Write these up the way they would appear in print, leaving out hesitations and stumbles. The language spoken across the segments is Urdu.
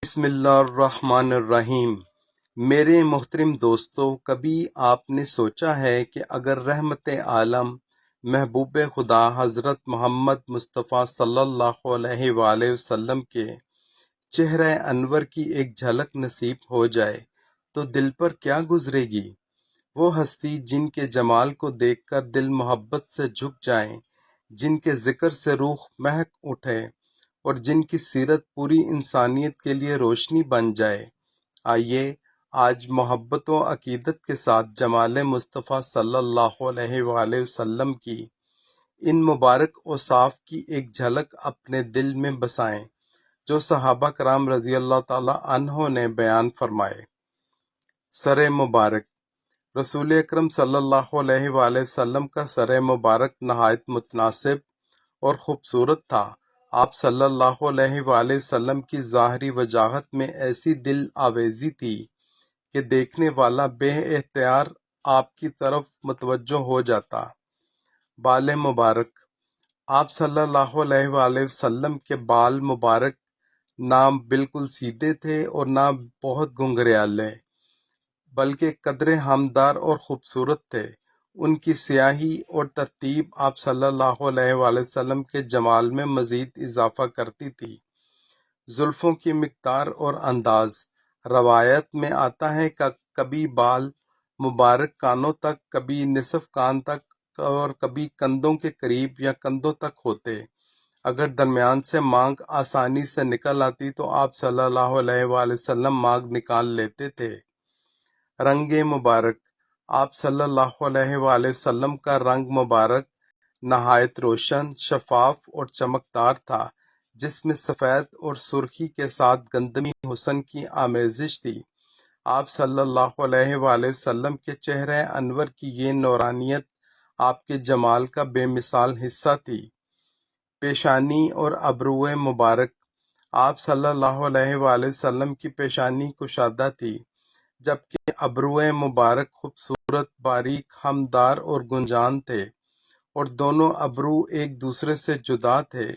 بسم اللہ الرحمن الرحیم۔ میرے محترم دوستو، کبھی آپ نے سوچا ہے کہ اگر رحمت عالم محبوب خدا حضرت محمد مصطفیٰ صلی اللہ علیہ وآلہ وسلم کے چہرہ انور کی ایک جھلک نصیب ہو جائے تو دل پر کیا گزرے گی؟ وہ ہستی جن کے جمال کو دیکھ کر دل محبت سے جھک جائیں، جن کے ذکر سے روح مہک اٹھے اور جن کی سیرت پوری انسانیت کے لیے روشنی بن جائے۔ آئیے آج محبت و عقیدت کے ساتھ جمال مصطفیٰ صلی اللہ علیہ وآلہ وسلم کی ان مبارک اوصاف کی ایک جھلک اپنے دل میں بسائیں جو صحابہ کرام رضی اللہ تعالی عنہ نے بیان فرمائے۔ سر مبارک۔ رسول اکرم صلی اللہ علیہ وآلہ وسلم کا سر مبارک نہایت متناسب اور خوبصورت تھا۔ آپ صلی اللہ علیہ وآلہ وسلم کی ظاہری وجاہت میں ایسی دل آویزی تھی کہ دیکھنے والا بے اختیار آپ کی طرف متوجہ ہو جاتا۔ بال مبارک۔ آپ صلی اللہ علیہ وآلہ وسلم کے بال مبارک نہ بالکل سیدھے تھے اور نہ بہت گھنگریالے، بلکہ قدرے ہمدار اور خوبصورت تھے۔ ان کی سیاہی اور ترتیب آپ صلی اللہ علیہ وآلہ وسلم کے جمال میں مزید اضافہ کرتی تھی۔ زلفوں کی مقدار اور انداز۔ روایت میں آتا ہے کہ کبھی بال مبارک کانوں تک، کبھی نصف کان تک اور کبھی کندھوں کے قریب یا کندھوں تک ہوتے۔ اگر درمیان سے مانگ آسانی سے نکل آتی تو آپ صلی اللہ علیہ وآلہ وسلم مانگ نکال لیتے تھے۔ رنگ مبارک۔ آپ صلی اللہ علیہ وآلہ وسلم کا رنگ مبارک نہایت روشن، شفاف اور چمکدار تھا، جس میں سفید اور سرخی کے ساتھ گندمی حسن کی آمیزش تھی۔ آپ صلی اللہ علیہ وآلہ وسلم کے چہرہ انور کی یہ نورانیت آپ کے جمال کا بے مثال حصہ تھی۔ پیشانی اور ابرو مبارک۔ آپ صلی اللہ علیہ وآلہ وسلم کی پیشانی کشادہ تھی، جبکہ ابرو مبارک خوبصورت، باریک، ہمدار اور گنجان تھے، اور دونوں ابرو ایک دوسرے سے جدا تھے۔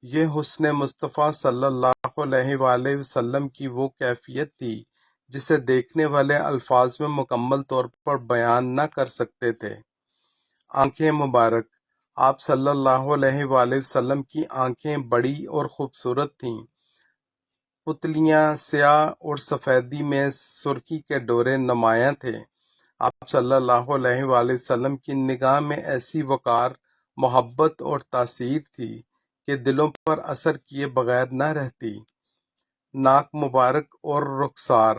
یہ حسن مصطفیٰ صلی اللہ علیہ وآلہ وسلم کی وہ کیفیت تھی جسے دیکھنے والے الفاظ میں مکمل طور پر بیان نہ کر سکتے تھے۔ آنکھیں مبارک۔ آپ صلی اللہ علیہ وآلہ وسلم کی آنکھیں بڑی اور خوبصورت تھیں، پتلیاں سیاہ اور سفیدی میں سرخی کے ڈورے نمایاں تھے۔ آپ صلی اللہ علیہ وآلہ وسلم کی نگاہ میں ایسی وقار، محبت اور تاثیر تھی کہ دلوں پر اثر کیے بغیر نہ رہتی۔ ناک مبارک اور رخسار۔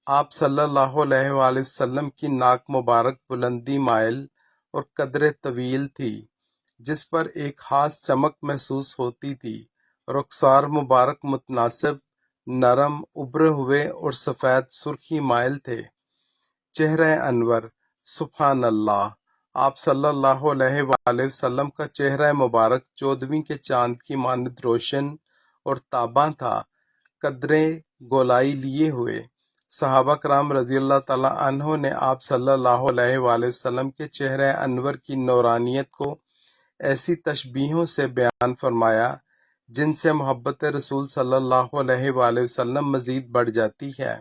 آپ صلی اللہ علیہ وآلہ وسلم کی ناک مبارک بلندی مائل اور قدرے طویل تھی، جس پر ایک خاص چمک محسوس ہوتی تھی۔ رخسار مبارک متناسب، نرم، ابھرے ہوئے اور سفید سرخی مائل تھے۔ چہرہ انور۔ سبحان اللہ۔ آپ صلی اللہ علیہ وآلہ وسلم کا چہرہ مبارک 14ویں کے چاند کی مانند روشن اور تاباں تھا، قدرے گولائی لیے ہوئے۔ صحابہ کرام رضی اللہ تعالی عنہ نے آپ صلی اللہ علیہ وآلہ وسلم کے چہرہ انور کی نورانیت کو ایسی تشبیہوں سے بیان فرمایا جن سے محبت رسول صلی اللہ علیہ وآلہ وسلم مزید بڑھ جاتی ہے۔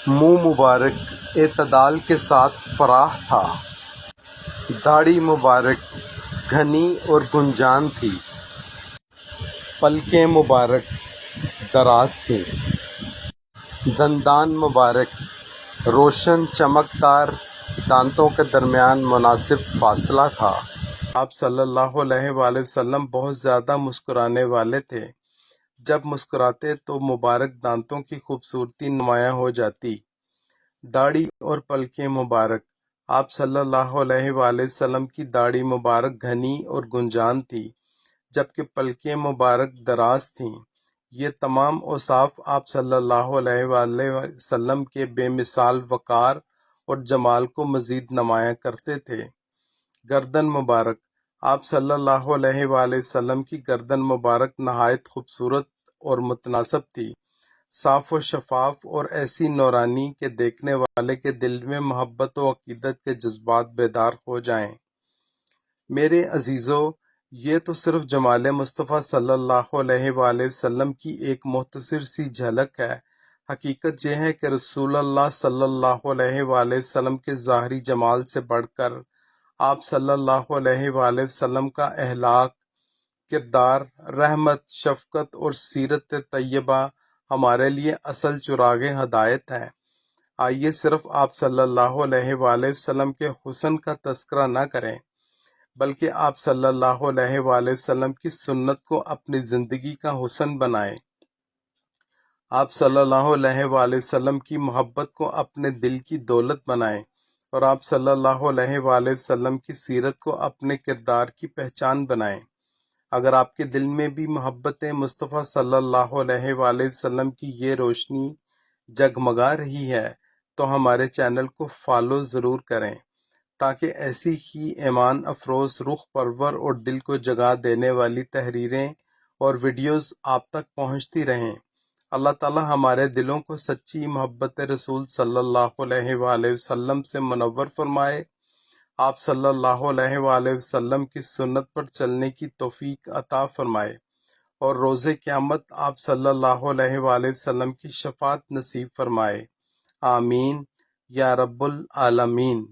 منہ مبارک اعتدال کے ساتھ فراخ تھا۔ داڑھی مبارک گھنی اور گنجان تھی۔ پلکیں مبارک دراز تھیں۔ دندان مبارک روشن، چمکدار، دانتوں کے درمیان مناسب فاصلہ تھا۔ آپ صلی اللہ علیہ وآلہ وسلم بہت زیادہ مسکرانے والے تھے۔ جب مسکراتے تو مبارک دانتوں کی خوبصورتی نمایاں ہو جاتی۔ داڑھی اور پلکیں مبارک۔ آپ صلی اللہ علیہ وآلہ وسلم کی داڑھی مبارک گھنی اور گنجان تھی، جبکہ پلکیں مبارک دراز تھیں۔ یہ تمام اوصاف آپ صلی اللہ علیہ وآلہ وسلم کے بے مثال وقار اور جمال کو مزید نمایاں کرتے تھے۔ گردن مبارک۔ آپ صلی اللہ علیہ وآلہ وسلم کی گردن مبارک نہایت خوبصورت اور متناسب تھی، صاف و شفاف اور ایسی نورانی کہ دیکھنے والے کے دل میں محبت و عقیدت کے جذبات بیدار ہو جائیں۔ میرے عزیزو، یہ تو صرف جمال مصطفیٰ صلی اللہ علیہ وآلہ وسلم کی ایک مختصر سی جھلک ہے۔ حقیقت یہ ہے کہ رسول اللہ صلی اللہ علیہ وآلہ وسلم کے ظاہری جمال سے بڑھ کر آپ صلی اللہ علیہ وآلہ وسلم کا اخلاق، کردار، رحمت، شفقت اور سیرت طیبہ ہمارے لیے اصل چراغ ہدایت ہے۔ آئیے صرف آپ صلی اللہ علیہ وآلہ وسلم کے حسن کا تذکرہ نہ کریں، بلکہ آپ صلی اللہ علیہ وآلہ وسلم کی سنت کو اپنی زندگی کا حسن بنائیں۔ آپ صلی اللہ علیہ وآلہ وسلم کی محبت کو اپنے دل کی دولت بنائیں، اور آپ صلی اللہ علیہ وآلہ وسلم کی سیرت کو اپنے کردار کی پہچان بنائیں۔ اگر آپ کے دل میں بھی محبت مصطفیٰ صلی اللہ علیہ وآلہ وسلم کی یہ روشنی جگمگا رہی ہے تو ہمارے چینل کو فالو ضرور کریں، تاکہ ایسی ہی ایمان افروز، روح پرور اور دل کو جگا دینے والی تحریریں اور ویڈیوز آپ تک پہنچتی رہیں۔ اللہ تعالی ہمارے دلوں کو سچی محبت رسول صلی اللہ علیہ وآلہ وسلم سے منور فرمائے، آپ صلی اللہ علیہ وآلہ وسلم کی سنت پر چلنے کی توفیق عطا فرمائے، اور روز قیامت آپ صلی اللہ علیہ وآلہ وسلم کی شفاعت نصیب فرمائے۔ آمین یا رب العالمین۔